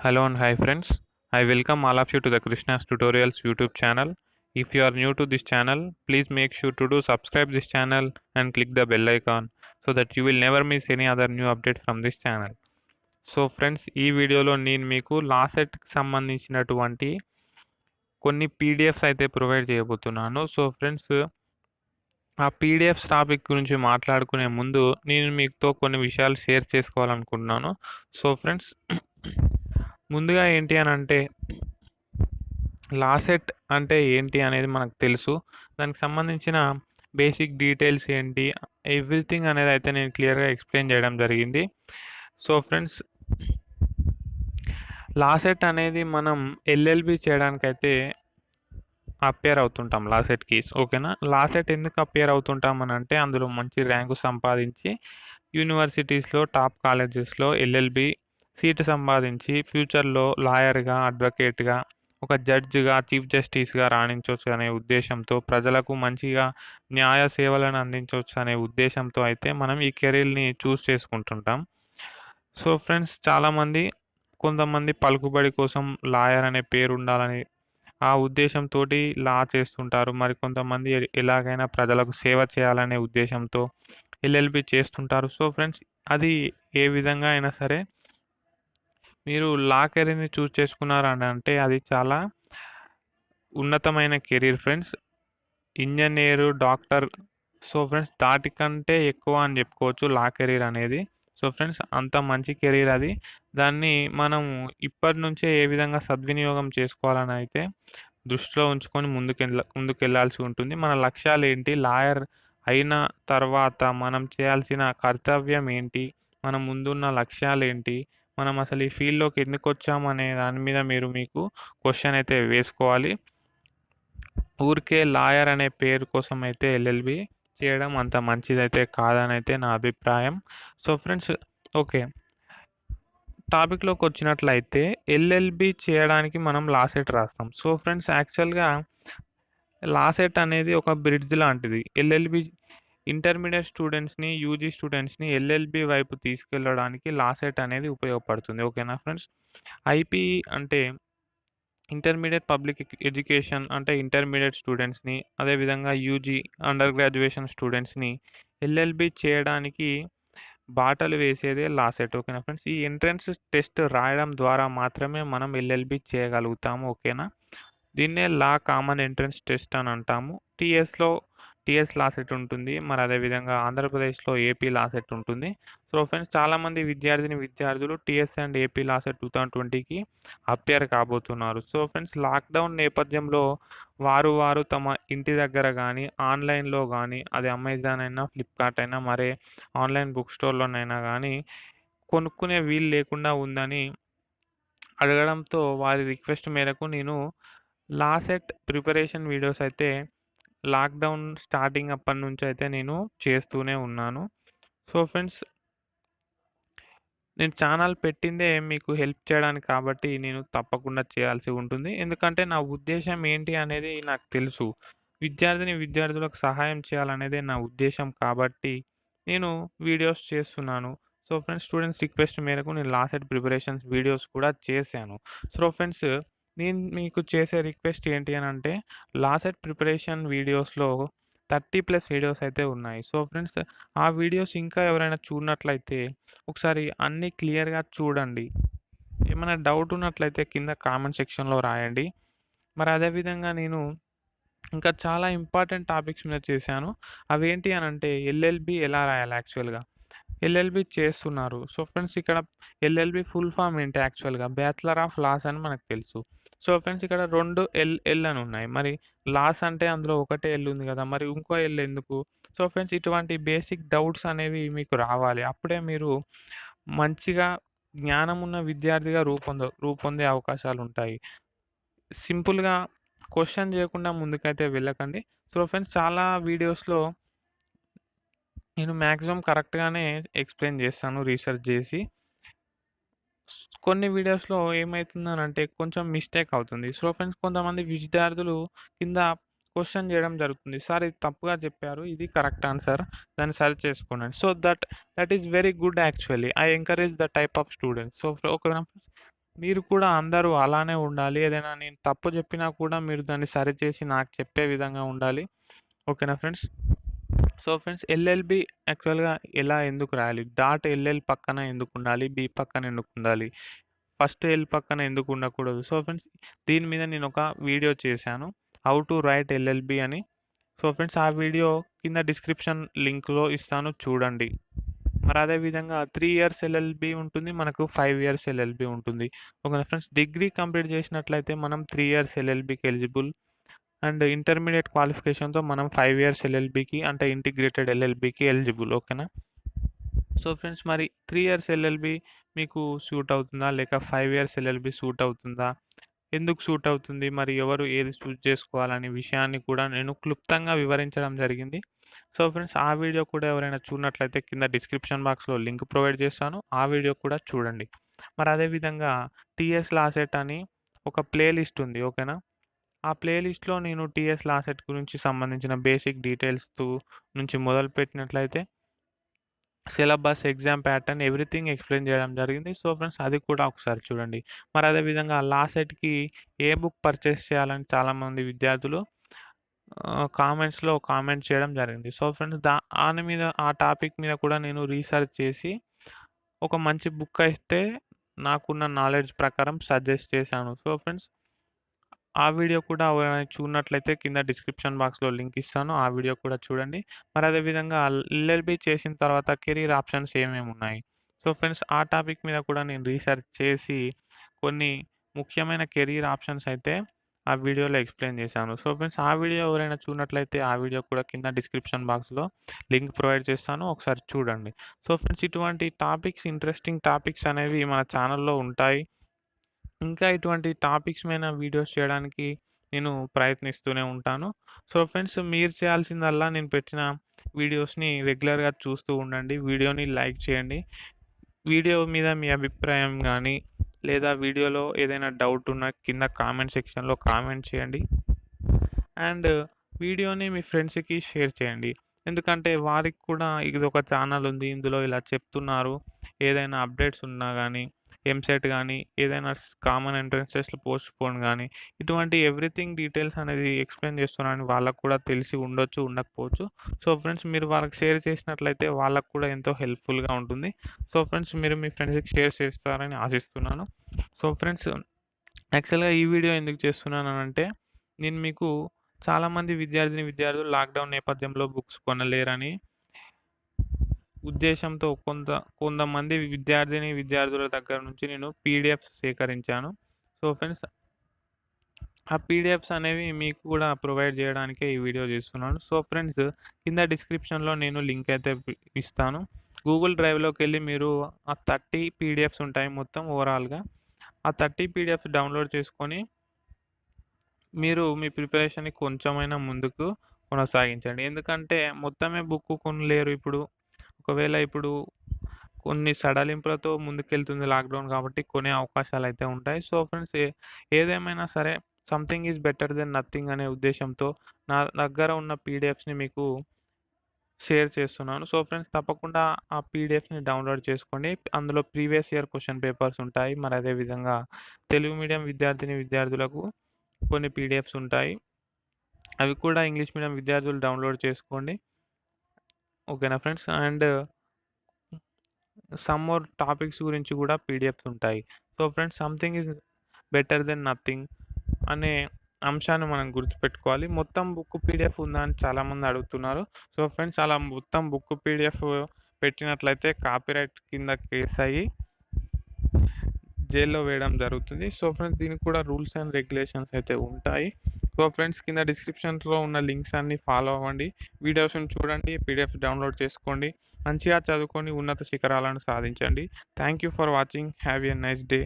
Hello and hi friends. I welcome all of you to the Krishna's Tutorials YouTube channel. If you are new to this channel, please make sure to do subscribe this channel and click the bell icon so that you will never miss any other new update from this channel. So friends ఈ వీడియోలో నేను మీకు లాసెట్కి సంబంధించినటువంటి కొన్ని PDFs అయితే provide చేయబోతున్నాను. So friends ఆ PDFs topic గురించి మాట్లాడుకునే ముందు నేను మీతో కొన్ని విషయాలు షేర్ చేసుకోవాలనుకుంటున్నాను. సో ఫ్రెండ్స్ ముందుగా ఏంటి అని అంటే లాసెట్ అంటే ఏంటి అనేది మనకు తెలుసు. దానికి సంబంధించిన బేసిక్ డీటెయిల్స్ ఏంటి, ఎవ్రీథింగ్ అనేది అయితే నేను క్లియర్‌గా ఎక్స్‌ప్లెయిన్ చేయడం జరిగింది. సో ఫ్రెండ్స్ లాసెట్ అనేది మనం ఎల్ఎల్‌బి చేయడానికైతే అపియర్ అవుతుంటాం లాసెట్‌కి. ఓకేనా? లాసెట్ ఎందుకు అపియర్ అవుతుంటాం అనంటే అందులో మంచి ర్యాంకు సంపాదించి యూనివర్సిటీస్‌లో, టాప్ కాలేజెస్‌లో ఎల్ఎల్‌బి సీటు సంపాదించి ఫ్యూచర్‌లో లాయర్‌గా, అడ్వకేట్‌గా, ఒక జడ్జ్‌గా, చీఫ్ జస్టిస్‌గా రాణించొచ్చు అనే ఉద్దేశంతో, ప్రజలకు మంచిగా న్యాయ సేవలను అందించొచ్చు అనే ఉద్దేశంతో అయితే మనం ఈ కెరీర్‌ని చూజ్ చేసుకుంటుంటాం. సో ఫ్రెండ్స్ కొంతమంది పలుకుబడి కోసం లాయర్ అనే పేరు ఉండాలని ఆ ఉద్దేశంతోటి లా చేస్తుంటారు. మరికొంతమంది ఎలాగైనా ప్రజలకు సేవ చేయాలనే ఉద్దేశంతో ఎల్ఎల్‌బి చేస్తుంటారు. సో ఫ్రెండ్స్ అది ఏ విధంగా అయినా సరే మీరు లా కెరీర్‌ని చూజ్ చేసుకున్నారని అంటే అది చాలా ఉన్నతమైన career friends. Engineer, doctor so friends దాటికంటే ఎక్కువ అని చెప్పుకోవచ్చు లా కెరీర్ అనేది. సో ఫ్రెండ్స్ అంత మంచి కెరీర్ అది. దాన్ని మనము ఇప్పటి నుంచే ఏ విధంగా సద్వినియోగం చేసుకోవాలని అయితే దృష్టిలో ఉంచుకొని ముందుకెళ్ళాల్సి ఉంటుంది. మన లక్ష్యాలేంటి? లాయర్ అయిన తర్వాత మనం చేయాల్సిన కర్తవ్యం ఏంటి? మన ముందున్న లక్ష్యాలేంటి? మనం అసలు ఈ ఫీల్డ్‌లోకి ఎందుకొచ్చాము అనే దాని మీద మీకు క్వెషన్ అయితే వేసుకోవాలి. ఊరికే లాయర్ అనే పేరు కోసం అయితే ఎల్ఎల్‌బి చేయడం అంత మంచిదైతే కాదనైతే నా అభిప్రాయం. So friends okay. టాపిక్‌లోకొచ్చినట్లయితే ఎల్ఎల్‌బి చేయడానికి మనం లాసెట్ రాస్తాం. సో ఫ్రెండ్స్ యాక్చువల్‌గా లాసెట్ అనేది ఒక బ్రిడ్జ్ లాంటిది. ఎల్ఎల్‌బి ఇంటర్మీడియేట్ స్టూడెంట్స్‌ని, యూజీ స్టూడెంట్స్‌ని ఎల్ఎల్‌బి వైపు తీసుకెళ్ళడానికి లాసెట్ అనేది ఉపయోగపడుతుంది. ఓకేనా ఫ్రెండ్స్? ఐపీఈ అంటే ఇంటర్మీడియేట్ పబ్లిక్ ఎడ్యుకేషన్ అంటే ఇంటర్మీడియేట్ స్టూడెంట్స్‌ని, అదేవిధంగా యూజీ అండర్ గ్రాడ్యుయేషన్ స్టూడెంట్స్‌ని ఎల్ఎల్‌బి చేయడానికి బాటలు వేసేదే లాసెట్. ఓకేనా ఫ్రెండ్స్? ఈ ఎంట్రన్స్ టెస్ట్ రాయడం ద్వారా మాత్రమే మనం ఎల్ఎల్‌బి చేయగలుగుతాము. ఓకేనా? దీన్నే లా కామన్ ఎంట్రన్స్ టెస్ట్ అని అంటాము. టీఎస్ లాసెట్ ఉంటుంది. మరి అదేవిధంగా ఆంధ్రప్రదేశ్‌లో ఏపీ లాసెట్ ఉంటుంది. సో ఫ్రెండ్స్ చాలామంది విద్యార్థులు టీఎస్ అండ్ ఏపీ లాసెట్ 2020కి అపియర్ కాబోతున్నారు. సో ఫ్రెండ్స్ లాక్‌డౌన్ నేపథ్యంలో వారు తమ ఇంటి దగ్గర గానీ, ఆన్‌లైన్‌లో గానీ అది అమెజాన్ అయినా, ఫ్లిప్‌కార్ట్ అయినా, మరే ఆన్‌లైన్ బుక్ స్టోర్‌లోనైనా గానీ కొనుక్కునే వీలు లేకుండా ఉందని అడగడంతో వారి రిక్వెస్ట్ మేరకు నేను లాసెట్ ప్రిపరేషన్ వీడియోస్ అయితే లాక్‌డౌన్ స్టార్టింగ్ అప్పటినుంచయితే నేను చేస్తూనే ఉన్నాను. సో ఫ్రెండ్స్ నేను ఛానల్ పెట్టిందే మీకు హెల్ప్ చేయడానికి కాబట్టి నేను తప్పకుండా చేయాల్సి ఉంటుంది. ఎందుకంటే నా ఉద్దేశ్యం ఏంటి అనేది నాకు తెలుసు. విద్యార్థులకు సహాయం చేయాలనేదే నా ఉద్దేశ్యం కాబట్టి నేను వీడియోస్ చేస్తున్నాను. సో ఫ్రెండ్స్ స్టూడెంట్స్ రిక్వెస్ట్ మేరకు నేను లాసెట్ ప్రిపరేషన్స్ వీడియోస్ కూడా చేశాను. సో ఫ్రెండ్స్ నేను మీకు చేసే రిక్వెస్ట్ ఏంటి అనంటే లాసెట్ ప్రిపరేషన్ వీడియోస్‌లో 30+ వీడియోస్ అయితే ఉన్నాయి. సో ఫ్రెండ్స్ ఆ వీడియోస్ ఇంకా ఎవరైనా చూడనట్లయితే ఒకసారి అన్నీ క్లియర్‌గా చూడండి. ఏమైనా డౌట్ ఉన్నట్లయితే కింద కామెంట్ సెక్షన్‌లో రాయండి. మరి అదేవిధంగా నేను ఇంకా చాలా ఇంపార్టెంట్ టాపిక్స్ మీద చేశాను. అవేంటి అనంటే ఎల్ఎల్‌బి ఎలా రాయాలి యాక్చువల్‌గా. ఎల్ఎల్‌బి చేస్తున్నారు. సో ఫ్రెండ్స్ ఇక్కడ ఎల్ఎల్‌బి ఫుల్ ఫామ్ ఏంటి యాక్చువల్‌గా బ్యాచిలర్ ఆఫ్ లాస్ అని మనకు తెలుసు. సో ఫ్రెండ్స్ ఇక్కడ 2 ఎల్ అని ఉన్నాయి. మరి లాస్ అంటే అందులో ఒకటే ఎల్ ఉంది కదా! మరి ఇంకో ఎల్ ఎందుకు? సో ఫ్రెండ్స్ ఇటువంటి బేసిక్ డౌట్స్ అనేవి మీకు రావాలి. అప్పుడే మీరు మంచిగా జ్ఞానమున్న విద్యార్థిగా రూపొందే అవకాశాలుంటాయి. సింపుల్‌గా క్వెషన్ చేయకుండా ముందుకైతే వెళ్ళకండి. సో ఫ్రెండ్స్ చాలా వీడియోస్‌లో నేను మాక్సిమం కరెక్ట్‌గానే ఎక్స్‌ప్లెయిన్ చేస్తాను రీసెర్చ్ చేసి. కొన్ని వీడియోస్‌లో ఏమైతుందనంటే కొంచెం మిస్టేక్ అవుతుంది. సో ఫ్రెండ్స్ కొంతమంది విద్యార్థులు కింద క్వెషన్ చేయడం జరుగుతుంది. సార్ ఇది తప్పుగా చెప్పారు. ఇది కరెక్ట్ ఆన్సర్. దాన్ని సరి చేసుకోండి. So that is very good actually. I encourage that type of students. So ఓకేనా? మీరు కూడా అందరూ అలానే ఉండాలి. ఏదైనా నేను తప్పు చెప్పినా కూడా మీరు దాన్ని సరిచేసి నాకు చెప్పే విధంగా ఉండాలి. ఓకేనా ఫ్రెండ్స్? సో ఫ్రెండ్స్ ఎల్ఎల్‌బి యాక్చువల్‌గా ఎందుకు రాయాలి? డాట్ ఎల్ఎల్ పక్కన ఎందుకుండాలి? బి పక్కన ఎందుకుండాలి? ఫస్ట్ ఎల్ పక్కన ఎందుకు ఉండకూడదు? సో ఫ్రెండ్స్ దీని మీద నేనొక వీడియో చేశాను. హౌ టు రైట్ ఎల్ఎల్‌బి అని. సో ఫ్రెండ్స్ ఆ వీడియో కింద డిస్క్రిప్షన్ లింక్‌లో ఇస్తాను చూడండి. మరి అదే విధంగా 3 ఇయర్స్ ఎల్ఎల్‌బి ఉంటుంది. మనకు 5 ఇయర్స్ ఎల్ఎల్‌బి ఉంటుంది. ఓకేనా ఫ్రెండ్స్. డిగ్రీ కంప్లీట్ చేసినట్లయితే మనం 3 ఇయర్స్ ఎల్ఎల్‌బికి ఎలిజిబుల్. అండ్ ఇంటర్మీడియేట్ క్వాలిఫికేషన్‌తో మనం 5 ఇయర్స్ ఎల్ఎల్‌బికి అంటే ఇంటిగ్రేటెడ్ ఎల్ఎల్‌బికి ఎలిజిబుల్. ఓకేనా. సో ఫ్రెండ్స్ మరి 3 ఇయర్స్ ఎల్ఎల్‌బి మీకు సూట్ అవుతుందా? లేక 5 ఇయర్స్ ఎల్ఎల్‌బి సూట్ అవుతుందా? ఎందుకు సూట్ అవుతుంది? మరి ఎవరు ఏది చూజ్ చేసుకోవాలనే విషయాన్ని కూడా నేను క్లుప్తంగా వివరించడం జరిగింది. సో ఫ్రెండ్స్ ఆ వీడియో కూడా ఎవరైనా చూడనట్లయితే కింద డిస్క్రిప్షన్ బాక్స్‌లో లింక్ ప్రొవైడ్ చేస్తాను. ఆ వీడియో కూడా చూడండి. మరి అదే విధంగా టీఎస్ లాసెట్ అని ఒక ప్లే లిస్ట్ ఉంది. ఓకేనా. ఆ ప్లే లిస్ట్‌లో నేను టీఎస్ లాసెట్ గురించి సంబంధించిన బేసిక్ డీటెయిల్స్‌తో నుంచి మొదలుపెట్టినట్లయితే syllabus, exam pattern everything explain చేయడం జరిగింది. సో ఫ్రెండ్స్ అది కూడా ఒకసారి చూడండి. మరి అదే విధంగా లాసెట్‌కి ఏ బుక్ పర్చేస్ చేయాలని చాలామంది విద్యార్థులు కామెంట్స్‌లో కామెంట్ చేయడం జరిగింది. సో ఫ్రెండ్స్ దాని మీద ఆ టాపిక్ మీద కూడా నేను రీసెర్చ్ చేసి ఒక మంచి బుక్ అయితే నాకున్న నాలెడ్జ్ ప్రకారం సజెస్ట్ చేశాను. సో ఫ్రెండ్స్ ఆ వీడియో కూడా ఎవరైనా చూడనట్లయితే కింద డిస్క్రిప్షన్ బాక్స్‌లో లింక్ ఇస్తాను. ఆ వీడియో కూడా చూడండి. మరి అదే విధంగా ఎల్ఎల్‌బి చేసిన తర్వాత కెరీర్ ఆప్షన్స్ ఏమేమి ఉన్నాయి? సో ఫ్రెండ్స్ ఆ టాపిక్ మీద కూడా నేను రీసెర్చ్ చేసి కొన్ని ముఖ్యమైన కెరీర్ ఆప్షన్స్ అయితే ఆ వీడియోలో ఎక్స్‌ప్లెయిన్ చేశాను. సో ఫ్రెండ్స్ ఆ వీడియో ఎవరైనా చూడనట్లయితే ఆ వీడియో కూడా కింద డిస్క్రిప్షన్ బాక్స్‌లో లింక్ ప్రొవైడ్ చేస్తాను. ఒకసారి చూడండి. సో ఫ్రెండ్స్ ఇటువంటి టాపిక్స్ ఇంట్రెస్టింగ్ టాపిక్స్ అనేవి మన ఛానెల్‌లో ఉంటాయి. ఇంకా ఇటువంటి టాపిక్స్ మీద వీడియోస్ చేయడానికి నేను ప్రయత్నిస్తూనే ఉంటాను. సో ఫ్రెండ్స్ మీరు చేయాల్సిందల్లా నేను పెట్టిన వీడియోస్‌ని రెగ్యులర్‌గా చూస్తూ ఉండండి. వీడియోని లైక్ చేయండి. వీడియో మీద మీ అభిప్రాయం గానీ, లేదా వీడియోలో ఏదైనా డౌట్ ఉన్నా కింద కామెంట్ సెక్షన్‌లో కామెంట్ చేయండి. అండ్ వీడియోని మీ ఫ్రెండ్స్‌కి షేర్ చేయండి. ఎందుకంటే వారికి కూడా ఇదొక ఛానల్ ఉంది. ఇందులో ఇలా చెప్తున్నారు. ఏదైనా అప్డేట్స్ ఉన్నా గానీ, ఎంసెట్ గానీ, ఏదైనా కామన్ ఎంట్రన్స్ టెస్ట్‌లు పోస్ట్‌పోన్ గానీ, ఇటువంటి ఎవ్రీథింగ్ డీటెయిల్స్ అనేది ఎక్స్‌ప్లెయిన్ చేస్తున్నానని వాళ్ళకి కూడా తెలిసి ఉండొచ్చు, ఉండకపోవచ్చు. సో ఫ్రెండ్స్ మీరు వాళ్ళకి షేర్ చేసినట్లయితే వాళ్ళకి కూడా ఎంతో హెల్ప్‌ఫుల్‌గా ఉంటుంది. సో ఫ్రెండ్స్ మీరు మీ ఫ్రెండ్స్‌కి షేర్ చేస్తారని ఆశిస్తున్నాను. సో ఫ్రెండ్స్ యాక్చువల్‌గా ఈ వీడియో ఎందుకు చేస్తున్నాననంటే, నేను మీకు చాలామంది విద్యార్థులు లాక్‌డౌన్ నేపథ్యంలో బుక్స్ కొనలేరని ఉద్దేశంతో కొంతమంది విద్యార్థుల దగ్గర నుంచి నేను పీడిఎఫ్స్ సేకరించాను. సో ఫ్రెండ్స్ ఆ పీడిఎఫ్స్ అనేవి మీకు కూడా ప్రొవైడ్ చేయడానికే ఈ వీడియో చేస్తున్నాను. సో ఫ్రెండ్స్ కింద డిస్క్రిప్షన్‌లో నేను లింక్ అయితే ఇస్తాను. గూగుల్ డ్రైవ్‌లోకెళ్ళి మీరు ఆ 30 పీడిఎఫ్స్ ఉంటాయి మొత్తం ఓవరాల్‌గా. ఆ 30 పీడిఎఫ్స్ డౌన్‌లోడ్ చేసుకొని మీరు మీ ప్రిపరేషన్‌ని కొంచెమైనా ముందుకు కొనసాగించండి. ఎందుకంటే మొత్తమే బుక్ కొనలేరు ఇప్పుడు. ఒకవేళ ఇప్పుడు కొన్ని సడలింపులతో ముందుకెళ్తుంది లాక్‌డౌన్ కాబట్టి కొనే అవకాశాలైతే ఉంటాయి. సో ఫ్రెండ్స్ ఏదేమైనా సరే something is better than nothing అనే ఉద్దేశ్యంతో నా దగ్గర ఉన్న పీడిఎఫ్స్‌ని మీకు షేర్ చేస్తున్నాను. సో ఫ్రెండ్స్ తప్పకుండా ఆ పీడిఎఫ్‌ని డౌన్‌లోడ్ చేసుకోండి. అందులో ప్రీవియస్ ఇయర్ క్వెషన్ పేపర్స్ ఉంటాయి. మరి అదే విధంగా తెలుగు మీడియం విద్యార్థులకు కొన్ని పీడిఎఫ్స్ ఉంటాయి. అవి కూడా ఇంగ్లీష్ మీడియం విద్యార్థులు డౌన్‌లోడ్ చేసుకోండి. ఓకేనా friends. And some more topics గురించి కూడా పీడిఎఫ్స్ ఉంటాయి. So friends something is better than nothing అనే అంశాన్ని మనం గుర్తుపెట్టుకోవాలి. మొత్తం బుక్ పీడిఎఫ్ ఉందా అని చాలామంది అడుగుతున్నారు. సో ఫ్రెండ్స్ అలా మొత్తం బుక్ పీడిఎఫ్ పెట్టినట్లయితే కాపీరైట్ కింద కేస్ అయ్యి జైల్‌లో వేయడం జరుగుతుంది. సో ఫ్రెండ్స్ దీనికి కూడా రూల్స్ అండ్ రెగ్యులేషన్స్ అయితే ఉంటాయి. సో ఫ్రెండ్స్ కింద డిస్క్రిప్షన్స్‌లో ఉన్న లింక్స్ అన్నీ ఫాలో అవ్వండి. వీడియోస్‌ని చూడండి. పీడిఎఫ్ డౌన్‌లోడ్ చేసుకోండి. మంచిగా చదువుకొని ఉన్నత శిఖరాలను సాధించండి. Thank you for watching. Have a nice day.